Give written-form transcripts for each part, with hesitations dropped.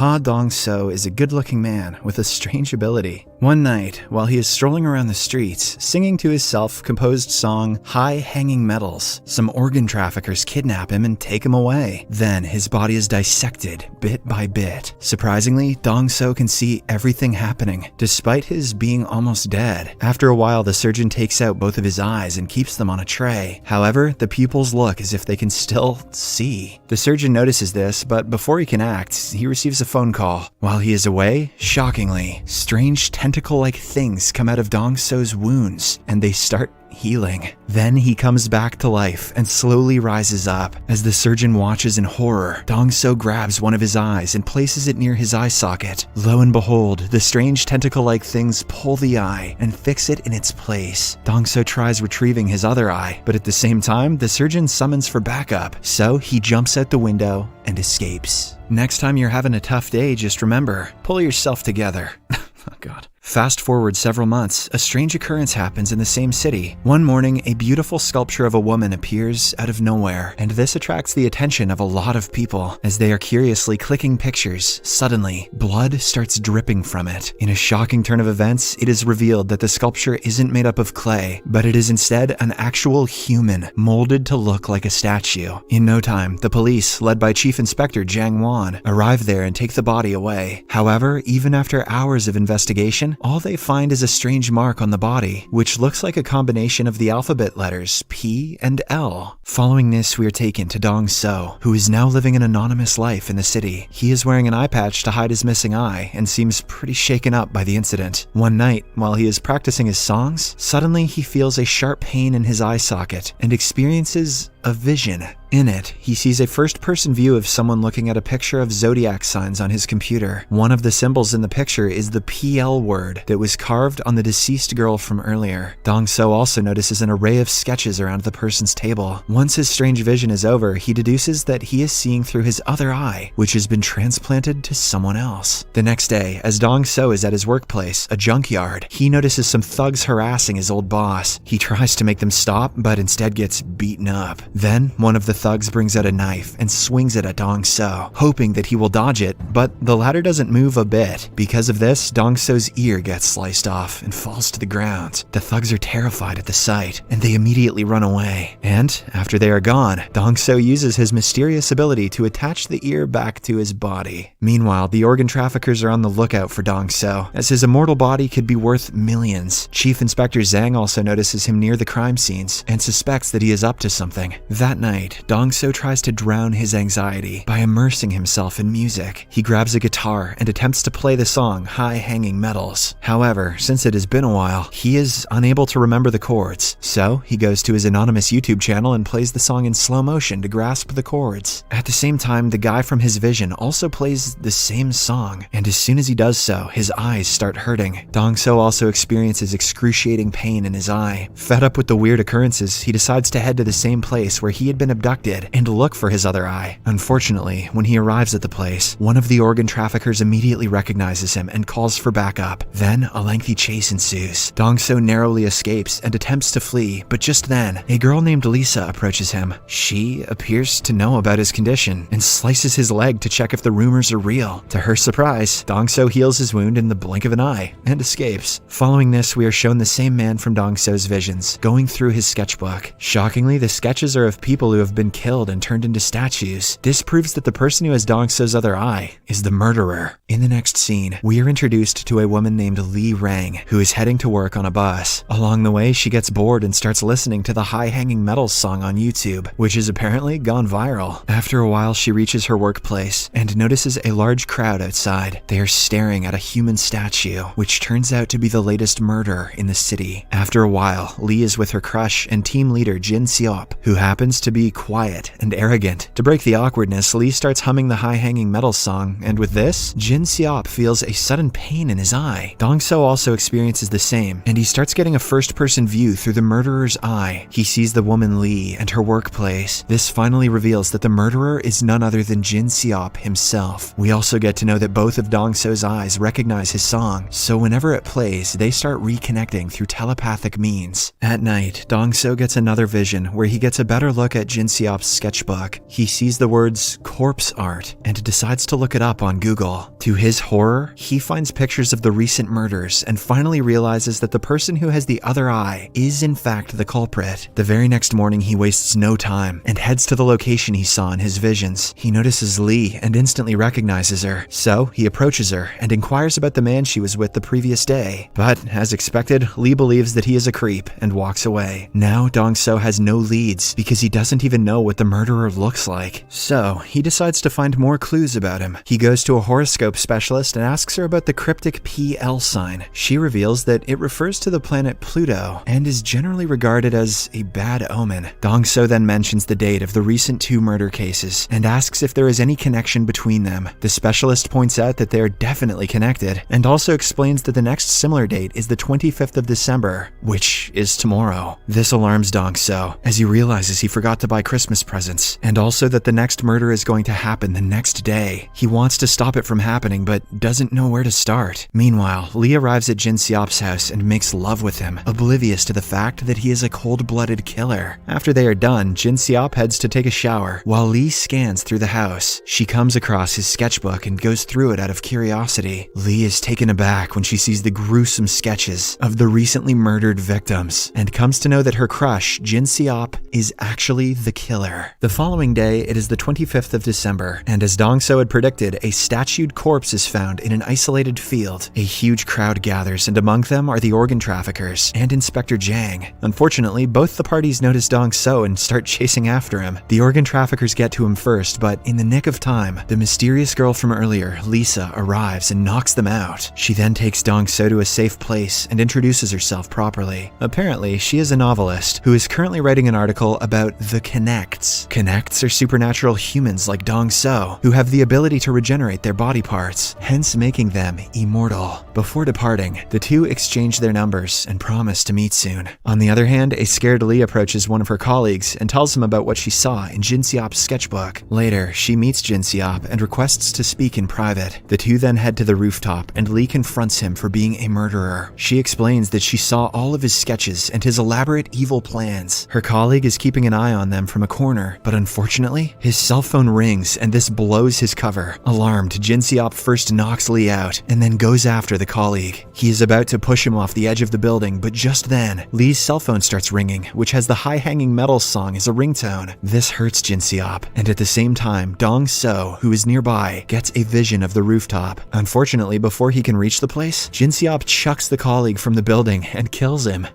Dong-soo is a good-looking man with a strange ability. One night, while he is strolling around the streets, singing to his self-composed song, High Hanging Metals, some organ traffickers kidnap him and take him away. Then, his body is dissected, bit by bit. Surprisingly, Dong-soo can see everything happening, despite his being almost dead. After a while, the surgeon takes out both of his eyes and keeps them on a tray. However, the pupils look as if they can still see. The surgeon notices this, but before he can act, he receives a phone call. While he is away, shockingly, strange tentacle-like things come out of Dong-soo's wounds, and they start healing. Then he comes back to life and slowly rises up. As the surgeon watches in horror, Dong-soo grabs one of his eyes and places it near his eye socket. Lo and behold, the strange tentacle-like things pull the eye and fix it in its place. Dong-soo tries retrieving his other eye, but at the same time, the surgeon summons for backup, so he jumps out the window and escapes. Next time you're having a tough day, just remember, pull yourself together. Oh God. Fast forward several months, a strange occurrence happens in the same city. One morning, a beautiful sculpture of a woman appears out of nowhere, and this attracts the attention of a lot of people. As they are curiously clicking pictures, suddenly, blood starts dripping from it. In a shocking turn of events, it is revealed that the sculpture isn't made up of clay, but it is instead an actual human, molded to look like a statue. In no time, the police, led by Chief Inspector Jang Won, arrive there and take the body away. However, even after hours of investigation, all they find is a strange mark on the body, which looks like a combination of the alphabet letters P and L. Following this, we are taken to Dong-soo, who is now living an anonymous life in the city. He is wearing an eye patch to hide his missing eye and seems pretty shaken up by the incident. One night, while he is practicing his songs, suddenly he feels a sharp pain in his eye socket and experiences a vision. In it, he sees a first-person view of someone looking at a picture of zodiac signs on his computer. One of the symbols in the picture is the PL word that was carved on the deceased girl from earlier. Dong-soo also notices an array of sketches around the person's table. Once his strange vision is over, he deduces that he is seeing through his other eye, which has been transplanted to someone else. The next day, as Dong-soo is at his workplace, a junkyard, he notices some thugs harassing his old boss. He tries to make them stop, but instead gets beaten up. Then, one of the thugs brings out a knife and swings it at Dong-soo, hoping that he will dodge it, but the latter doesn't move a bit. Because of this, Dong-soo's ear gets sliced off and falls to the ground. The thugs are terrified at the sight, and they immediately run away. And, after they are gone, Dong-soo uses his mysterious ability to attach the ear back to his body. Meanwhile, the organ traffickers are on the lookout for Dong-soo, as his immortal body could be worth millions. Chief Inspector Zhang also notices him near the crime scenes, and suspects that he is up to something. That night, Dong-soo tries to drown his anxiety by immersing himself in music. He grabs a guitar and attempts to play the song High Hanging Metals. However, since it has been a while, he is unable to remember the chords, so he goes to his anonymous YouTube channel and plays the song in slow motion to grasp the chords. At the same time, the guy from his vision also plays the same song, and as soon as he does so, his eyes start hurting. Dong-soo also experiences excruciating pain in his eye. Fed up with the weird occurrences, he decides to head to the same place where he had been abducted and look for his other eye. Unfortunately, when he arrives at the place, one of the organ traffickers immediately recognizes him and calls for backup. Then, a lengthy chase ensues. Dong-soo narrowly escapes and attempts to flee, but just then, a girl named Lisa approaches him. She appears to know about his condition and slices his leg to check if the rumors are real. To her surprise, Dong-soo heals his wound in the blink of an eye and escapes. Following this, we are shown the same man from Dong-soo's visions, going through his sketchbook. Shockingly, the sketches are of people who have been killed and turned into statues. This proves that the person who has Dong-soo's other eye is the murderer. In the next scene, we are introduced to a woman named Lee Rang, who is heading to work on a bus. Along the way, she gets bored and starts listening to the High Hanging Metals song on YouTube, which has apparently gone viral. After a while, she reaches her workplace and notices a large crowd outside. They are staring at a human statue, which turns out to be the latest murder in the city. After a while, Lee is with her crush and team leader Jin Seop, who happens to be quiet and arrogant. To break the awkwardness, Lee starts humming the High Hanging Metals song, and with this, Jin Seop feels a sudden pain in his eye. Dong-soo also experiences the same, and he starts getting a first-person view through the murderer's eye. He sees the woman Lee and her workplace. This finally reveals that the murderer is none other than Jin Seop himself. We also get to know that both of Dong-soo's eyes recognize his song, so whenever it plays, they start reconnecting through telepathic means. At night, Dong-soo gets another vision where he gets a better better look at Jin Seop's sketchbook. He sees the words corpse art and decides to look it up on Google. To his horror, he finds pictures of the recent murders and finally realizes that the person who has the other eye is in fact the culprit. The very next morning, he wastes no time and heads to the location he saw in his visions. He notices Lee and instantly recognizes her, so he approaches her and inquires about the man she was with the previous day. But, as expected, Lee believes that he is a creep and walks away. Now, Dong-soo has no leads because he doesn't even know what the murderer looks like. So, he decides to find more clues about him. He goes to a horoscope specialist and asks her about the cryptic PL sign. She reveals that it refers to the planet Pluto and is generally regarded as a bad omen. Dong-soo then mentions the date of the recent 2 murder cases and asks if there is any connection between them. The specialist points out that they are definitely connected and also explains that the next similar date is the 25th of December, which is tomorrow. This alarms Dong-soo as he realizes he forgot to buy Christmas presents and also that the next murder is going to happen the next day. He wants to stop it from happening but doesn't know where to start. Meanwhile, Lee arrives at Jin Seop's house and makes love with him, oblivious to the fact that he is a cold-blooded killer. After they are done, Jin Seop heads to take a shower while Lee scans through the house. She comes across his sketchbook and goes through it out of curiosity. Lee is taken aback when she sees the gruesome sketches of the recently murdered victims and comes to know that her crush, Jin Seop, is actually the killer. The following day, it is the 25th of December, and as Dong-soo had predicted, a statued corpse is found in an isolated field. A huge crowd gathers, and among them are the organ traffickers and Inspector Jang. Unfortunately, both the parties notice Dong-soo and start chasing after him. The organ traffickers get to him first, but in the nick of time, the mysterious girl from earlier, Lisa, arrives and knocks them out. She then takes Dong-soo to a safe place and introduces herself properly. Apparently, she is a novelist who is currently writing an article about the Keonekteu. Keonekteu are supernatural humans like Dong-soo who have the ability to regenerate their body parts, hence making them immortal. Before departing, the two exchange their numbers and promise to meet soon. On the other hand, a scared Lee approaches one of her colleagues and tells him about what she saw in Jin Seop's sketchbook. Later, she meets Jin Seop and requests to speak in private. The two then head to the rooftop and Lee confronts him for being a murderer. She explains that she saw all of his sketches and his elaborate evil plans. Her colleague is keeping an eye on them from a corner, but unfortunately, his cell phone rings and this blows his cover. Alarmed, Jin Seop first knocks Lee out and then goes after the colleague. He is about to push him off the edge of the building, but just then, Lee's cell phone starts ringing, which has the high-hanging metal song as a ringtone. This hurts Jin Seop, and at the same time, Dong-soo, who is nearby, gets a vision of the rooftop. Unfortunately, before he can reach the place, Jin Seop chucks the colleague from the building and kills him.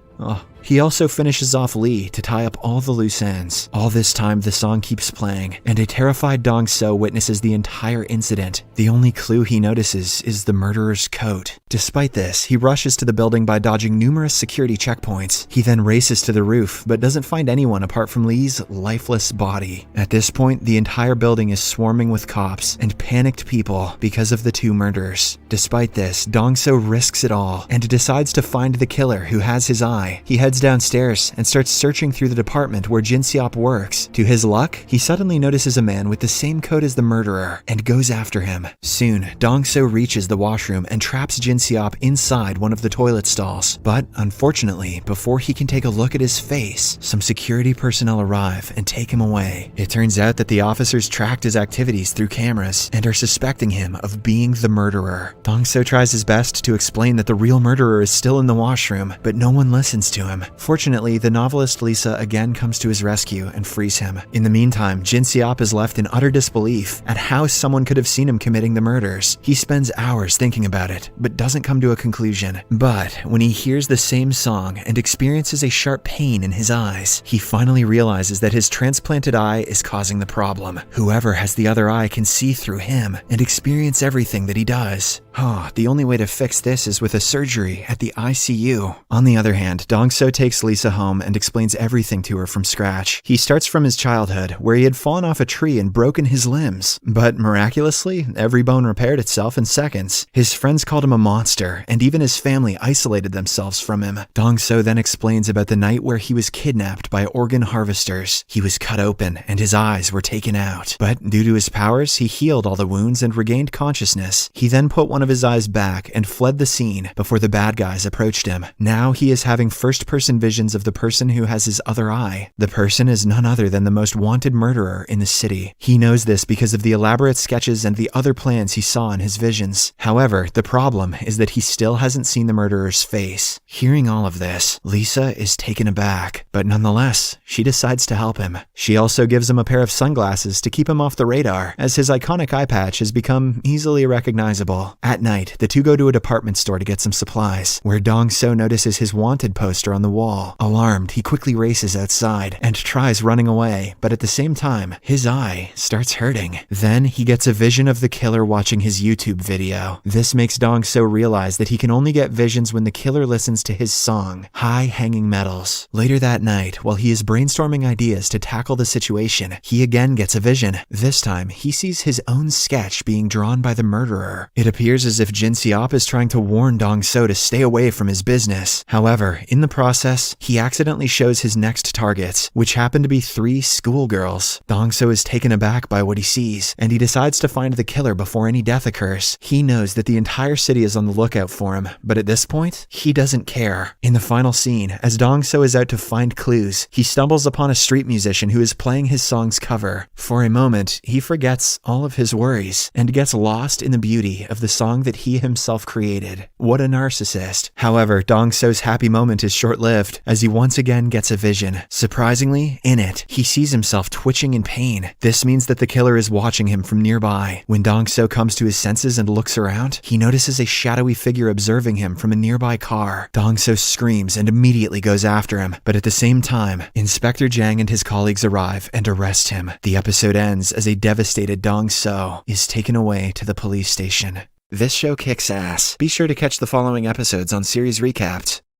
He also finishes off Lee to tie up all the loose ends. All this time, the song keeps playing, and a terrified Dong-soo witnesses the entire incident. The only clue he notices is the murderer's coat. Despite this, he rushes to the building by dodging numerous security checkpoints. He then races to the roof, but doesn't find anyone apart from Lee's lifeless body. At this point, the entire building is swarming with cops and panicked people because of the two murders. Despite this, Dong-soo risks it all and decides to find the killer who has his eye. He heads downstairs and starts searching through the department where Jin Seop works. To his luck, he suddenly notices a man with the same coat as the murderer and goes after him. Soon, Dong-soo reaches the washroom and traps Jin Seop inside one of the toilet stalls. But unfortunately, before he can take a look at his face, some security personnel arrive and take him away. It turns out that the officers tracked his activities through cameras and are suspecting him of being the murderer. Dong-soo tries his best to explain that the real murderer is still in the washroom, but no one listens to him. Fortunately, the novelist Lisa again comes to his rescue and frees him. In the meantime, Jin Seop is left in utter disbelief at how someone could have seen him committing the murders. He spends hours thinking about it, but doesn't come to a conclusion. But when he hears the same song and experiences a sharp pain in his eyes, he finally realizes that his transplanted eye is causing the problem. Whoever has the other eye can see through him and experience everything that he does. The only way to fix this is with a surgery at the ICU. On the other hand, Dong-soo takes Lisa home and explains everything to her from scratch. He starts from his childhood, where he had fallen off a tree and broken his limbs. But miraculously, every bone repaired itself in seconds. His friends called him a monster, and even his family isolated themselves from him. Dong-soo then explains about the night where he was kidnapped by organ harvesters. He was cut open, and his eyes were taken out. But due to his powers, he healed all the wounds and regained consciousness. He then put one of of his eyes back and fled the scene before the bad guys approached him. Now he is having first-person visions of the person who has his other eye. The person is none other than the most wanted murderer in the city. He knows this because of the elaborate sketches and the other plans he saw in his visions. However, the problem is that he still hasn't seen the murderer's face. Hearing all of this, Lisa is taken aback, but nonetheless, she decides to help him. She also gives him a pair of sunglasses to keep him off the radar, as his iconic eye patch has become easily recognizable. At night, the two go to a department store to get some supplies, where Dong-soo notices his wanted poster on the wall. Alarmed, he quickly races outside and tries running away, but at the same time, his eye starts hurting. Then he gets a vision of the killer watching his YouTube video. This makes Dong-soo realize that he can only get visions when the killer listens to his song, High Hanging Metals. Later that night, while he is brainstorming ideas to tackle the situation, he again gets a vision. This time, he sees his own sketch being drawn by the murderer. It appears as if Jin Seop is trying to warn Dong-soo to stay away from his business. However, in the process, he accidentally shows his next targets, which happen to be 3 schoolgirls. Dong-soo is taken aback by what he sees, and he decides to find the killer before any death occurs. He knows that the entire city is on the lookout for him, but at this point, he doesn't care. In the final scene, as Dong-soo is out to find clues, he stumbles upon a street musician who is playing his song's cover. For a moment, he forgets all of his worries and gets lost in the beauty of the song that he himself created. What a narcissist. However, Dong-soo's happy moment is short-lived, as he once again gets a vision. Surprisingly, in it, he sees himself twitching in pain. This means that the killer is watching him from nearby. When Dong-soo comes to his senses and looks around, he notices a shadowy figure observing him from a nearby car. Dong-soo screams and immediately goes after him, but at the same time, Inspector Jang and his colleagues arrive and arrest him. The episode ends as a devastated Dong-soo is taken away to the police station. This show kicks ass. Be sure to catch the following episodes on Series Recapped.